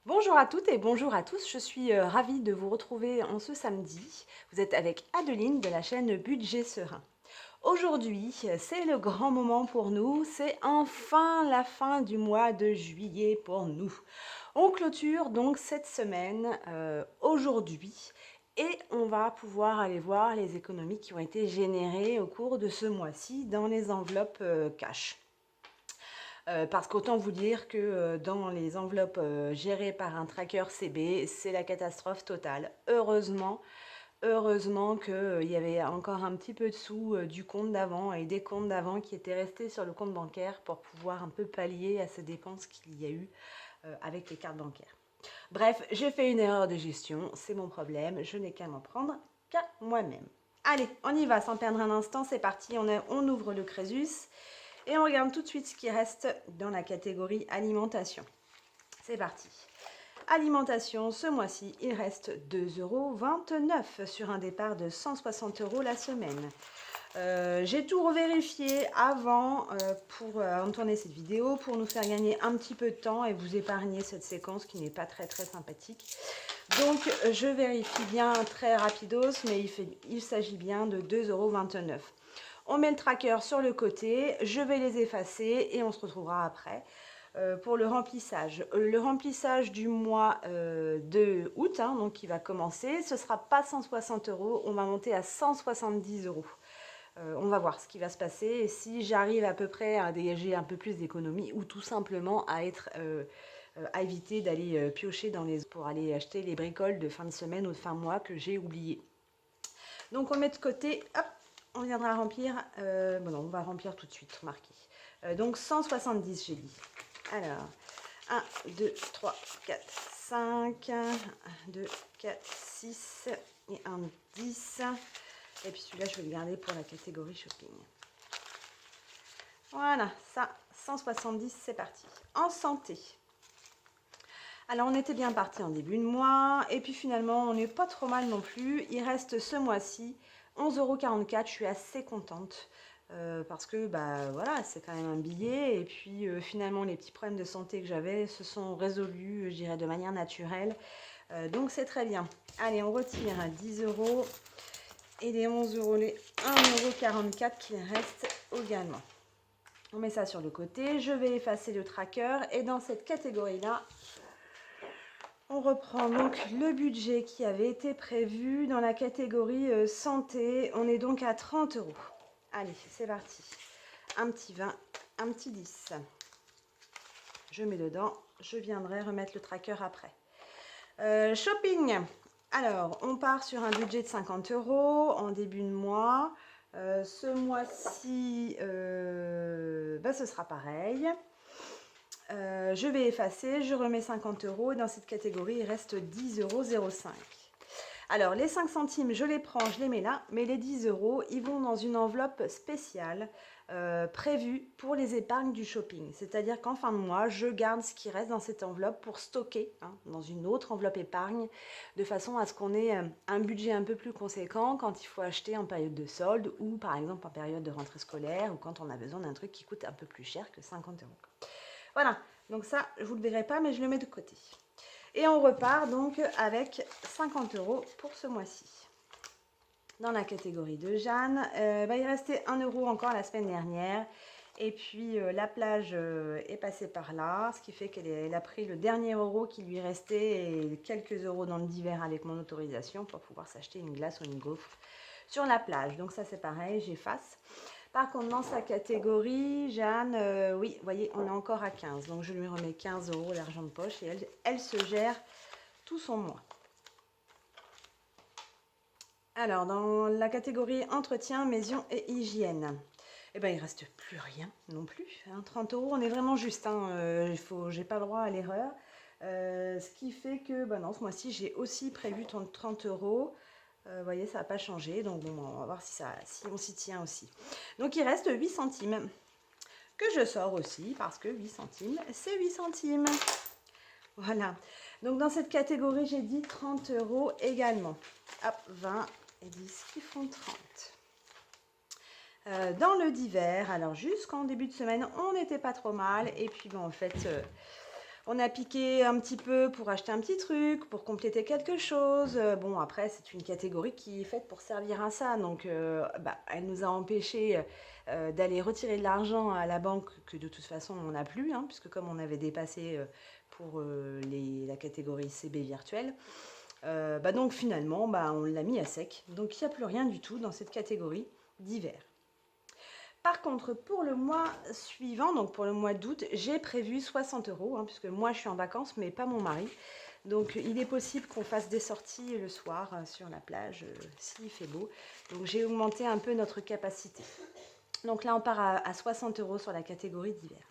Bonjour à toutes et bonjour à tous, je suis ravie de vous retrouver en ce samedi. Vous êtes avec Adeline de la chaîne Budget Serein. Aujourd'hui, c'est le grand moment pour nous, c'est enfin la fin du mois de juillet pour nous. On clôture donc cette semaine aujourd'hui et on va pouvoir aller voir les économies qui ont été générées au cours de ce mois-ci dans les enveloppes cash. Parce qu'autant vous dire que dans les enveloppes gérées par un tracker CB, c'est la catastrophe totale. Heureusement qu'il y avait encore un petit peu de sous du compte d'avant et des comptes d'avant qui étaient restés sur le compte bancaire pour pouvoir un peu pallier à ces dépenses qu'il y a eu avec les cartes bancaires. Bref, j'ai fait une erreur de gestion, c'est mon problème, je n'ai qu'à m'en prendre qu'à moi-même. Allez, on y va sans perdre un instant, c'est parti, on ouvre le Crésus. Et on regarde tout de suite ce qui reste dans la catégorie alimentation. C'est parti. Alimentation, ce mois-ci, il reste 2,29 € sur un départ de 160 € la semaine. J'ai tout revérifié avant pour tourner cette vidéo pour nous faire gagner un petit peu de temps et vous épargner cette séquence qui n'est pas très sympathique. Donc je vérifie bien très rapidos, mais il s'agit bien de 2,29 €. On met le tracker sur le côté, je vais les effacer et on se retrouvera après pour le remplissage. Le remplissage du mois de août, donc qui va commencer, ce ne sera pas 160 €, on va monter à 170 €. On va voir ce qui va se passer et si j'arrive à peu près à dégager un peu plus d'économie ou tout simplement à éviter d'aller piocher pour aller acheter les bricoles de fin de semaine ou de fin de mois que j'ai oublié. Donc on met de côté, hop, on viendra remplir, non, on va remplir tout de suite, remarquez. Donc 170 j'ai dit. Alors, 1, 2, 3, 4, 5, 1, 2, 4, 6 et 1, 10. Et puis celui-là, je vais le garder pour la catégorie shopping. Voilà, ça, 170, c'est parti. En santé. Alors, on était bien parti en début de mois. Et puis finalement, on n'est pas trop mal non plus. Il reste ce mois-ci 11,44 €. Je suis assez contente. Parce que voilà, c'est quand même un billet. Et puis finalement, les petits problèmes de santé que j'avais se sont résolus, je dirais, de manière naturelle. Donc c'est très bien. Allez, on retire 10 € et les 11 €, les 1,44 € qui restent également. On met ça sur le côté. Je vais effacer le tracker. Et dans cette catégorie-là, on reprend donc le budget qui avait été prévu dans la catégorie santé. On est donc à 30 €. Allez, c'est parti. Un petit 20, un petit 10. Je mets dedans. Je viendrai remettre le tracker après. Shopping. Alors, on part sur un budget de 50 € en début de mois. Ce mois-ci, ce sera pareil. Je vais effacer, je remets 50 € et dans cette catégorie, il reste 10,05 €. Alors, les 5 centimes, je les prends, je les mets là, mais les 10 €, ils vont dans une enveloppe spéciale prévue pour les épargnes du shopping. C'est-à-dire qu'en fin de mois, je garde ce qui reste dans cette enveloppe pour stocker dans une autre enveloppe épargne, de façon à ce qu'on ait un budget un peu plus conséquent quand il faut acheter en période de solde ou par exemple en période de rentrée scolaire ou quand on a besoin d'un truc qui coûte un peu plus cher que 50 €. Voilà, donc ça, vous ne le verrez pas, mais je le mets de côté. Et on repart donc avec 50 € pour ce mois-ci. Dans la catégorie de Jeanne, il restait 1 € encore la semaine dernière. Et puis la plage est passée par là, ce qui fait qu'elle a pris le dernier euro qui lui restait et quelques euros dans le divers avec mon autorisation pour pouvoir s'acheter une glace ou une gaufre sur la plage. Donc ça c'est pareil, j'efface. Par contre, dans sa catégorie, Jeanne, oui, vous voyez, on est encore à 15. Donc, je lui remets 15 € d'argent de poche et elle se gère tout son mois. Alors, dans la catégorie entretien, maison et hygiène, il ne reste plus rien non plus. 30 €, on est vraiment juste. J'ai pas le droit à l'erreur. Ce qui fait que, non, ce mois-ci, j'ai aussi prévu 30 €. Vous voyez, ça n'a pas changé. Donc, bon, on va voir si on s'y tient aussi. Donc, il reste 8 centimes que je sors aussi parce que 8 centimes, c'est 8 centimes. Voilà. Donc, dans cette catégorie, j'ai dit 30 € également. Hop, 20 et 10 qui font 30. Dans le divers, alors jusqu'en début de semaine, on n'était pas trop mal. Et puis, en fait... On a piqué un petit peu pour acheter un petit truc, pour compléter quelque chose. Bon, après, c'est une catégorie qui est faite pour servir à ça. Donc, elle nous a empêché d'aller retirer de l'argent à la banque que de toute façon, on n'a plus, hein, puisque comme on avait dépassé pour la catégorie CB virtuelle, donc finalement, on l'a mis à sec. Donc, il n'y a plus rien du tout dans cette catégorie d'hiver. Par contre, pour le mois suivant, donc pour le mois d'août, j'ai prévu 60 €, hein, puisque moi je suis en vacances, mais pas mon mari. Donc il est possible qu'on fasse des sorties le soir sur la plage, s'il fait beau. Donc j'ai augmenté un peu notre capacité. Donc là, on part à 60 € sur la catégorie d'hiver.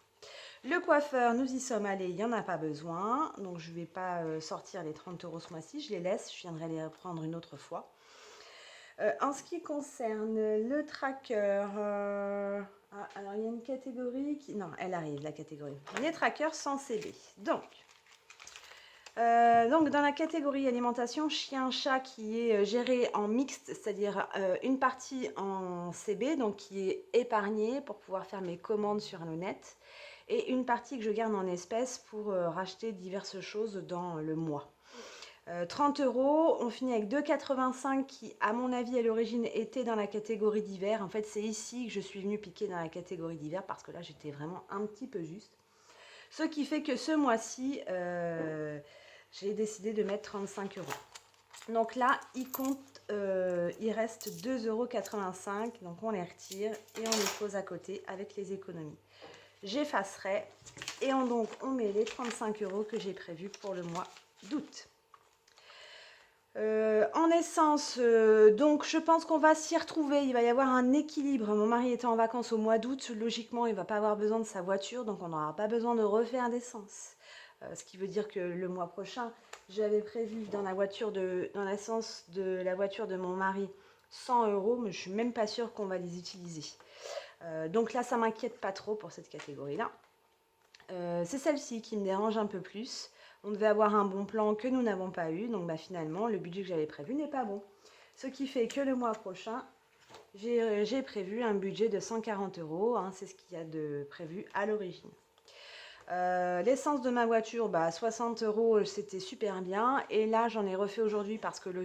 Le coiffeur, nous y sommes allés, il n'y en a pas besoin. Donc je ne vais pas sortir les 30 € ce mois-ci, je les laisse, je viendrai les reprendre une autre fois. En ce qui concerne le tracker, alors il y a une catégorie qui... Non, elle arrive, la catégorie. Les trackers sans CB. Donc dans la catégorie alimentation, chien-chat qui est géré en mixte, c'est-à-dire une partie en CB, donc qui est épargnée pour pouvoir faire mes commandes sur le net, et une partie que je garde en espèces pour racheter diverses choses dans le mois. 30 €, on finit avec 2,85 € qui, à mon avis, à l'origine, était dans la catégorie d'hiver. En fait, c'est ici que je suis venue piquer dans la catégorie d'hiver parce que là, j'étais vraiment un petit peu juste. Ce qui fait que ce mois-ci, j'ai décidé de mettre 35 €. Donc là, il reste 2,85 €. Donc on les retire et on les pose à côté avec les économies. J'effacerai et on met les 35 € que j'ai prévus pour le mois d'août. En essence, donc je pense qu'on va s'y retrouver, il va y avoir un équilibre. Mon mari était en vacances au mois d'août, logiquement il ne va pas avoir besoin de sa voiture, donc on n'aura pas besoin de refaire d'essence. Ce qui veut dire que le mois prochain, j'avais prévu dans l'essence de la voiture de mon mari 100 €, mais je ne suis même pas sûre qu'on va les utiliser. Donc là, ça ne m'inquiète pas trop pour cette catégorie-là. C'est celle-ci qui me dérange un peu plus. On devait avoir un bon plan que nous n'avons pas eu, donc finalement, le budget que j'avais prévu n'est pas bon. Ce qui fait que le mois prochain, j'ai prévu un budget de 140 €, hein, c'est ce qu'il y a de prévu à l'origine. L'essence de ma voiture, 60 €, c'était super bien. Et là, j'en ai refait aujourd'hui parce que le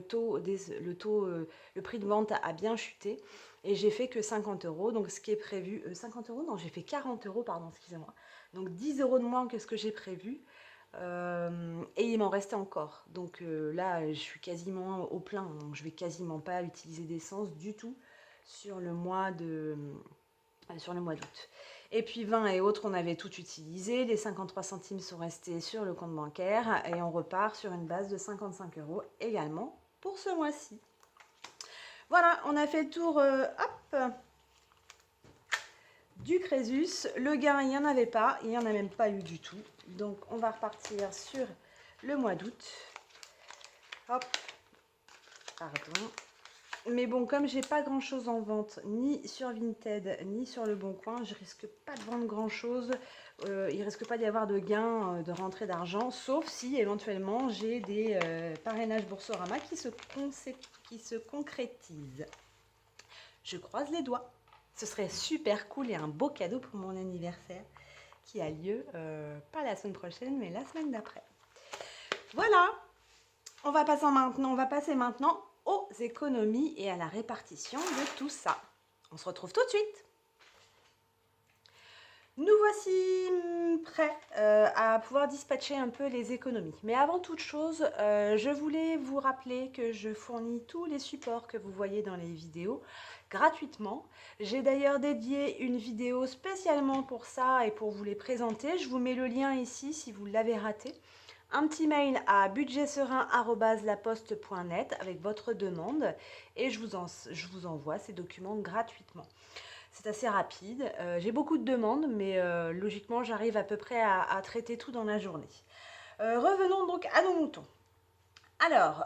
prix de vente a bien chuté. Et j'ai fait que 50 €, donc ce qui est prévu... 50 €? Non, j'ai fait 40 €, pardon, excusez-moi. Donc 10 € de moins que ce que j'ai prévu. Et il m'en restait encore. Donc là, je suis quasiment au plein. Donc je vais quasiment pas utiliser d'essence du tout sur le mois d'août. Et puis 20 et autres, on avait tout utilisé. Les 53 centimes sont restés sur le compte bancaire. Et on repart sur une base de 55 € également pour ce mois-ci. Voilà, on a fait le tour du Crésus. Le gain, il n'y en avait pas. Il n'y en a même pas eu du tout. Donc, on va repartir sur le mois d'août. Hop. Pardon. Mais bon, comme j'ai pas grand chose en vente, ni sur Vinted, ni sur Le Bon Coin, je risque pas de vendre grand chose. Il risque pas d'y avoir de gain, de rentrée d'argent, sauf si éventuellement j'ai des parrainages Boursorama qui se concrétisent. Je croise les doigts. Ce serait super cool et un beau cadeau pour mon anniversaire qui a lieu, pas la semaine prochaine, mais la semaine d'après. Voilà, on va passer maintenant aux économies et à la répartition de tout ça. On se retrouve tout de suite. Nous voici prêts à pouvoir dispatcher un peu les économies. Mais avant toute chose, je voulais vous rappeler que je fournis tous les supports que vous voyez dans les vidéos gratuitement. J'ai d'ailleurs dédié une vidéo spécialement pour ça et pour vous les présenter. Je vous mets le lien ici si vous l'avez raté. Un petit mail à budgetserein@laposte.net avec votre demande et je vous envoie ces documents gratuitement. C'est assez rapide. J'ai beaucoup de demandes, mais logiquement, j'arrive à peu près à traiter tout dans la journée. Revenons donc à nos moutons. Alors,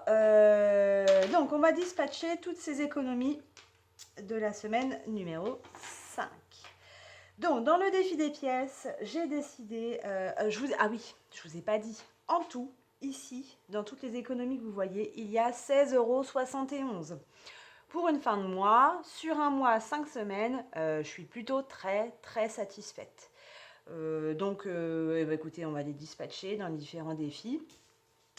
donc on va dispatcher toutes ces économies de la semaine numéro 5. Donc, dans le défi des pièces, j'ai décidé... je vous ai pas dit. En tout, ici, dans toutes les économies que vous voyez, il y a 16,71 € pour une fin de mois. Sur un mois, 5 semaines, je suis plutôt très, très satisfaite. Écoutez, on va les dispatcher dans les différents défis.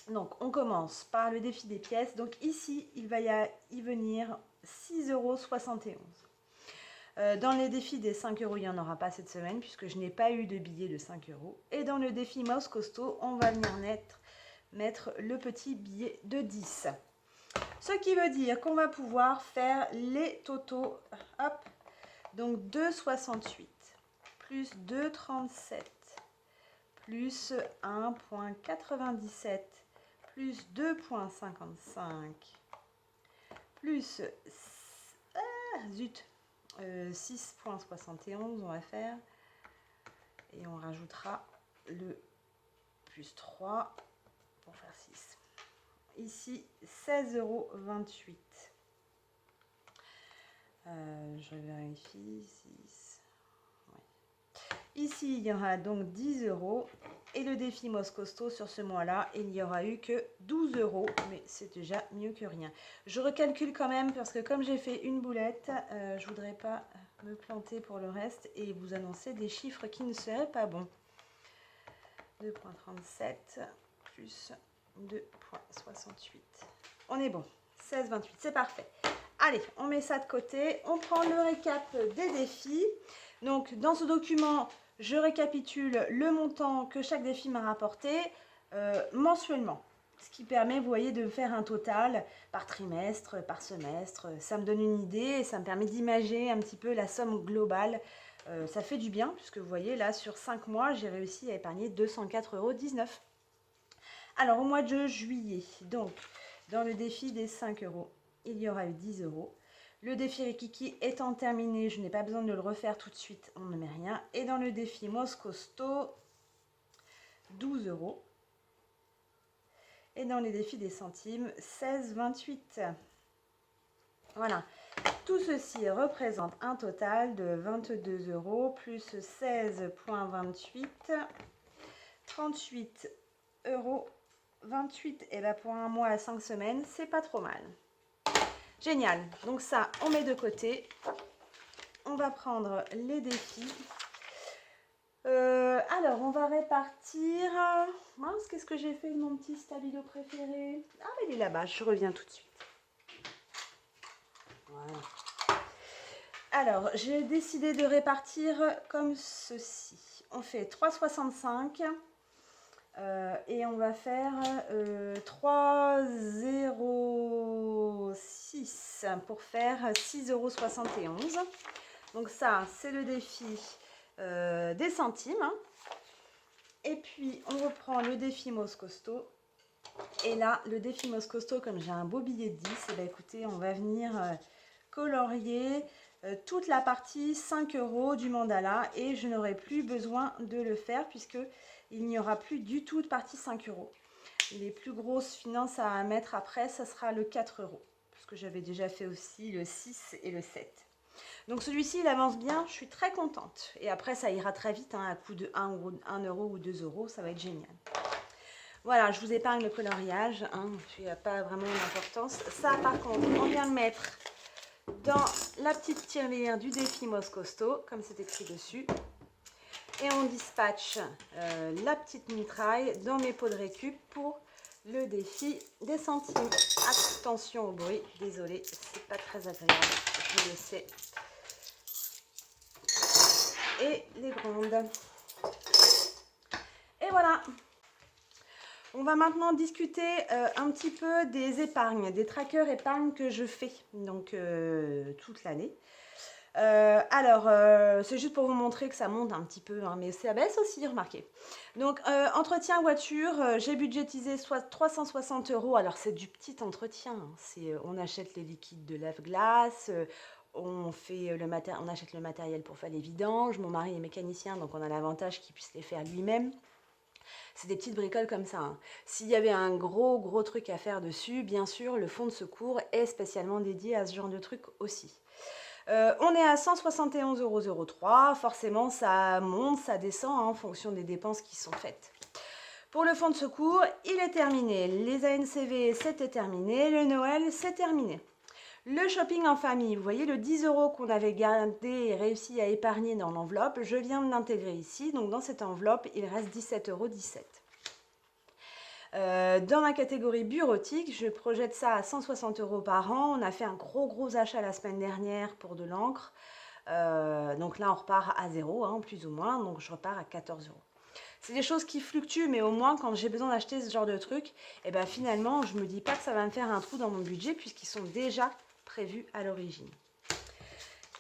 Donc, on commence par le défi des pièces. Donc, ici, il va y venir 6,71 €. Dans les défis des 5 €, il n'y en aura pas cette semaine puisque je n'ai pas eu de billet de 5 €. Et dans le défi Mouse Costaud, on va venir mettre le petit billet de 10. Ce qui veut dire qu'on va pouvoir faire les totaux. Hop. Donc 2,68 plus 2,37 plus 1,97 plus 2,55 plus 6,71 on va faire. Et on rajoutera le plus 3 pour faire 6. Ici, 16,28 €. Je vérifie. 6. Ouais. Ici, il y aura donc 10 €. Et le défi Mouse Costaud sur ce mois-là, il n'y aura eu que 12 €. Mais c'est déjà mieux que rien. Je recalcule quand même parce que comme j'ai fait une boulette, je ne voudrais pas me planter pour le reste et vous annoncer des chiffres qui ne seraient pas bons. 2,37 plus 2,68. On est bon. 16,28. C'est parfait. Allez, on met ça de côté. On prend le récap des défis. Donc, dans ce document, je récapitule le montant que chaque défi m'a rapporté mensuellement. Ce qui permet, vous voyez, de faire un total par trimestre, par semestre. Ça me donne une idée et ça me permet d'imager un petit peu la somme globale. Ça fait du bien, puisque vous voyez, là, sur 5 mois, j'ai réussi à épargner 204,19 €. Alors, au mois de juillet, donc, dans le défi des 5 €, il y aura eu 10 €. Le défi Rikiki étant terminé, je n'ai pas besoin de le refaire tout de suite, on ne met rien. Et dans le défi Mouse Costaud, 12 €. Et dans les défis des centimes, 16,28 €. Voilà. Tout ceci représente un total de 22 € plus 16,28 €, 38 €. 28, et là pour un mois à 5 semaines, c'est pas trop mal. Génial. Donc ça, on met de côté. On va prendre les défis. Alors, on va répartir. Mince, qu'est-ce que j'ai fait de mon petit stabilo préféré? Ah, il est là-bas, je reviens tout de suite. Voilà. Alors, j'ai décidé de répartir comme ceci. On fait 3,65 et on va faire 3,06 pour faire 6,71 €. Donc ça, c'est le défi des centimes. Et puis, on reprend le défi Mouse Costaud. Et là, le défi Mouse Costaud, comme j'ai un beau billet de 10, et bien écoutez, on va venir colorier toute la partie 5 € du mandala. Et je n'aurai plus besoin de le faire puisque il n'y aura plus du tout de partie 5 €. Les plus grosses finances à mettre après, ça sera le 4 €. Parce que j'avais déjà fait aussi le 6 et le 7. Donc celui-ci, il avance bien, je suis très contente. Et après, ça ira très vite, hein, à coût de 1 € ou 2 €, ça va être génial. Voilà, je vous épargne le coloriage, hein, il n'y a pas vraiment d'importance. Ça, par contre, on vient le mettre dans la petite tirelire du défi Mouse Costaud, comme c'est écrit dessus. Et on dispatche la petite mitraille dans mes pots de récup pour le défi des centimes. Attention au bruit, désolée, c'est pas très agréable, je le sais. Et les grondes. Et voilà. On va maintenant discuter un petit peu des épargnes, des trackers épargne que je fais donc toute l'année. C'est juste pour vous montrer que ça monte un petit peu, hein, mais ça baisse aussi, remarquez. Donc, entretien voiture, j'ai budgétisé soit 360 €. Alors, c'est du petit entretien. Hein. On achète les liquides de lave-glace, on achète le matériel pour faire les vidanges. Mon mari est mécanicien, donc on a l'avantage qu'il puisse les faire lui-même. C'est des petites bricoles comme ça. Hein. S'il y avait un gros truc à faire dessus, bien sûr, le fonds de secours est spécialement dédié à ce genre de truc aussi. On est à 171,03 €. Forcément, ça monte, ça descend hein, en fonction des dépenses qui sont faites. Pour le fonds de secours, il est terminé. Les ANCV, c'était terminé. Le Noël, c'est terminé. Le shopping en famille, vous voyez le 10 € qu'on avait gardé et réussi à épargner dans l'enveloppe, je viens de l'intégrer ici. Donc dans cette enveloppe, il reste 17,17 €. Dans ma catégorie bureautique, je projette ça à 160 € par an. On a fait un gros achat la semaine dernière pour de l'encre. Donc là, on repart à 0, hein, plus ou moins. Donc je repars à 14 €. C'est des choses qui fluctuent, mais au moins quand j'ai besoin d'acheter ce genre de truc, et ben finalement, je me dis pas que ça va me faire un trou dans mon budget puisqu'ils sont déjà prévus à l'origine.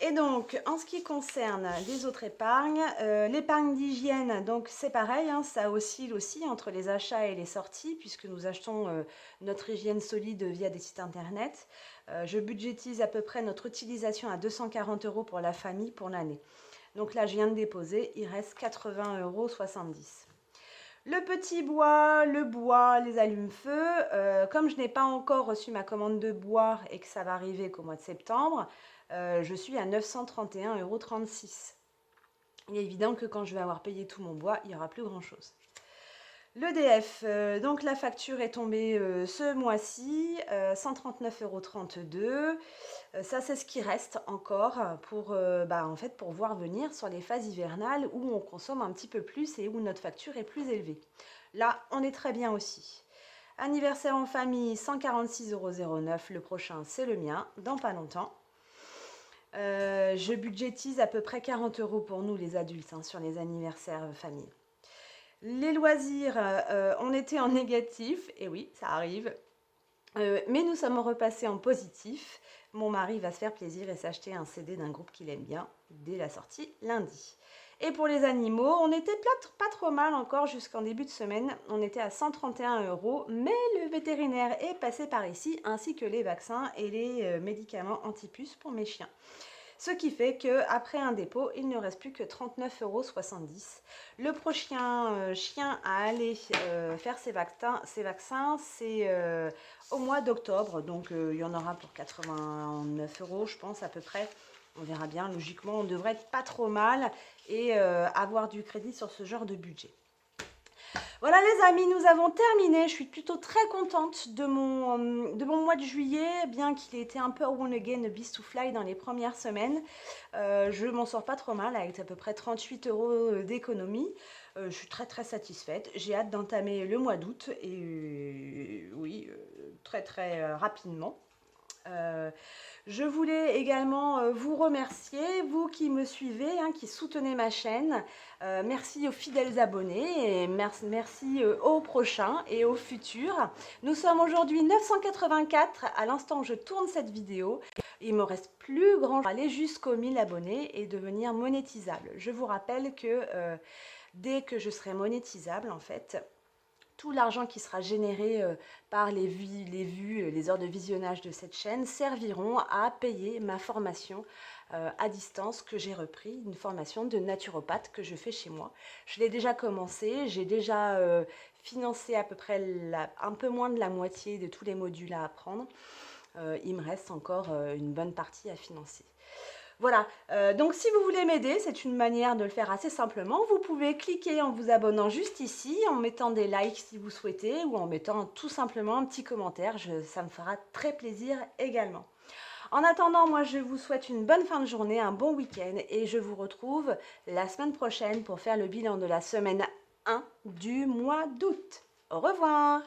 Et donc, en ce qui concerne les autres épargnes, l'épargne d'hygiène, donc c'est pareil, hein, ça oscille aussi entre les achats et les sorties, puisque nous achetons notre hygiène solide via des sites internet. Je budgétise à peu près notre utilisation à 240 € pour la famille pour l'année. Donc là, je viens de déposer, il reste 80,70 €. Le petit bois, le bois, les allumes-feu, comme je n'ai pas encore reçu ma commande de bois et que ça va arriver qu'au mois de septembre, je suis à 931,36 €. Il est évident que quand je vais avoir payé tout mon bois, il n'y aura plus grand-chose. L'EDF, donc la facture est tombée ce mois-ci, 139,32 €. Ça, c'est ce qui reste encore pour, en fait, pour voir venir sur les phases hivernales où on consomme un petit peu plus et où notre facture est plus élevée. Là, on est très bien aussi. Anniversaire en famille, 146,09 €. Le prochain, c'est le mien, dans pas longtemps. Je budgétise à peu près 40 € pour nous, les adultes, hein, sur les anniversaires famille. Les loisirs, on était en négatif, et oui, ça arrive. Mais nous sommes repassés en positif. Mon mari va se faire plaisir et s'acheter un CD d'un groupe qu'il aime bien dès la sortie lundi. Et pour les animaux, on était pas trop mal encore jusqu'en début de semaine. On était à 131 €, mais le vétérinaire est passé par ici, ainsi que les vaccins et les médicaments anti-puces pour mes chiens. Ce qui fait qu'après un dépôt, il ne reste plus que 39,70 €. Le prochain chien à aller faire ses vaccins, c'est au mois d'octobre. Donc il y en aura pour 89 € je pense à peu près. On verra bien. Logiquement, on devrait être pas trop mal et avoir du crédit sur ce genre de budget. Voilà les amis, nous avons terminé. Je suis plutôt très contente de mon mois de juillet, bien qu'il ait été un peu one again, beast to fly dans les premières semaines. Je m'en sors pas trop mal avec à peu près 38 € d'économie. Je suis très satisfaite. J'ai hâte d'entamer le mois d'août et oui, très rapidement. Je voulais également vous remercier, vous qui me suivez, hein, qui soutenez ma chaîne. Merci aux fidèles abonnés et merci aux prochains et aux futurs. Nous sommes aujourd'hui 984 à l'instant où je tourne cette vidéo. Il me reste plus grand chose à aller jusqu'aux 1000 abonnés et devenir monétisable. Je vous rappelle que dès que je serai monétisable, en fait, tout l'argent qui sera généré par les vues, les heures de visionnage de cette chaîne serviront à payer ma formation à distance que j'ai repris, une formation de naturopathe que je fais chez moi. Je l'ai déjà commencé, j'ai déjà financé à peu près un peu moins de la moitié de tous les modules à apprendre. Il me reste encore une bonne partie à financer. Voilà, donc si vous voulez m'aider, c'est une manière de le faire assez simplement. Vous pouvez cliquer en vous abonnant juste ici, en mettant des likes si vous souhaitez, ou en mettant tout simplement un petit commentaire. Ça me fera très plaisir également. En attendant, moi je vous souhaite une bonne fin de journée, un bon week-end, et je vous retrouve la semaine prochaine pour faire le bilan de la semaine 1 du mois d'août. Au revoir!